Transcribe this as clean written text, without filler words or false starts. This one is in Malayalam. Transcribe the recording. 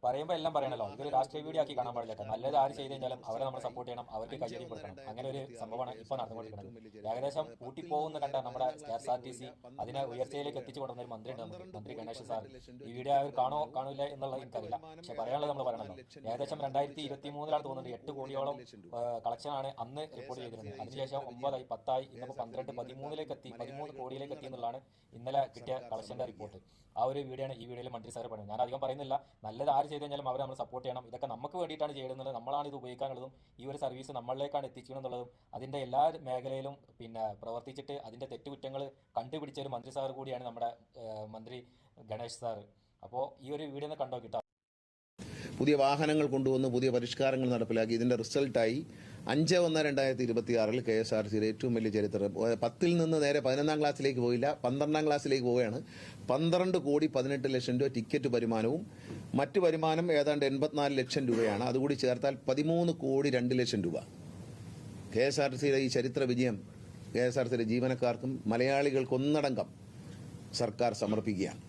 പറയുമ്പോൾ എല്ലാം പറയണല്ലോ, ഇതൊരു രാഷ്ട്രീയ വീഡിയോ ആക്കി കാണാൻ പാടില്ല. നല്ലത് ആര് ചെയ്ത് കഴിഞ്ഞാലും അവരെ നമ്മൾ സപ്പോർട്ട് ചെയ്യണം, അവർക്ക് കയ്യടി കൊടുക്കണം. അങ്ങനെ ഒരു സംഭവമാണ് ഇപ്പോൾ നടന്നുകൊണ്ടിരിക്കുന്നത്. ഏകദേശം ഊട്ടിപ്പോകുന്ന കണ്ട നമ്മുടെ KSRTC അതിനെ ഉയർച്ചയിലേക്ക് എത്തിച്ചു കൊണ്ടുവന്ന ഒരു മന്ത്രിയുണ്ട്, നമുക്ക് മന്ത്രി ഗണേഷ് സാർ. ഈ വീഡിയോ അവർ കാണില്ല എന്നുള്ളത് എനിക്കറിയില്ല, പക്ഷെ പറയാനുള്ളത് നമ്മൾ പറയണല്ലോ. ഏകദേശം 2023 തോന്നുന്നുണ്ട് 8 കോടിയോളം കളക്ഷനാണ് അന്ന് റിപ്പോർട്ട് ചെയ്തിരുന്നത്. അതിനുശേഷം 9 ആയി, 10 ആയി, ഇന്നിപ്പോൾ 12, 13 കോടിയിലേക്ക് എത്തി എന്നുള്ളതാണ് ഇന്നലെ കിട്ടിയ കളക്ഷന്റെ റിപ്പോർട്ട്. ആ ഒരു വീഡിയോ ആണ് ഈ വീഡിയോയിൽ മന്ത്രി സാർ പറയുന്നത്. ഞാൻ അധികം പറയുന്നില്ല, നല്ലത് ആര് ചെയ്ത് കഴിഞ്ഞാലും അവരെ നമ്മൾ സപ്പോർട്ട് ചെയ്യണം. ഇതൊക്കെ നമുക്ക് വേണ്ടിയിട്ടാണ് ചെയ്യുന്നത്, നമ്മളാണ് ഇത് ഉപയോഗിക്കാനുള്ളതും ഈ ഒരു സർവീസ് നമ്മളിലേക്കാണ് എത്തിച്ചിട്ടുള്ളതും അതിൻ്റെ എല്ലാ മേഖലയിലും പ്രവർത്തിച്ചിട്ട് അതിൻ്റെ തെറ്റുകുറ്റങ്ങൾ കണ്ടുപിടിച്ച ഒരു മന്ത്രി സാർ കൂടിയാണ് നമ്മുടെ മന്ത്രി ഗണേഷ് സാർ. അപ്പോൾ ഈ ഒരു വീഡിയോ ഒന്ന് കണ്ടോ കിട്ടാം. പുതിയ വാഹനങ്ങൾ കൊണ്ടുവന്ന് പുതിയ പരിഷ്കാരങ്ങൾ നടപ്പിലാക്കി. ഇതിൻ്റെ റിസൾട്ടായി 5/1/2026 KSRTCയുടെ ഏറ്റവും വലിയ ചരിത്രം. 10ൽ നിന്ന് നേരെ 11ാം ക്ലാസ്സിലേക്ക് പോയില്ല, 12ാം ക്ലാസ്സിലേക്ക് പോവുകയാണ്. 12 കോടി 18 ലക്ഷം രൂപ ടിക്കറ്റ് വരുമാനവും മറ്റു വരുമാനം ഏതാണ്ട് 84 ലക്ഷം രൂപയാണ്. അതുകൂടി ചേർത്താൽ 13 കോടി 2 ലക്ഷം രൂപ. KSRTCയുടെ ഈ ചരിത്ര വിജയം KSRTCയുടെ ജീവനക്കാർക്കും മലയാളികൾക്കൊന്നടങ്കം സർക്കാർ സമർപ്പിക്കുകയാണ്.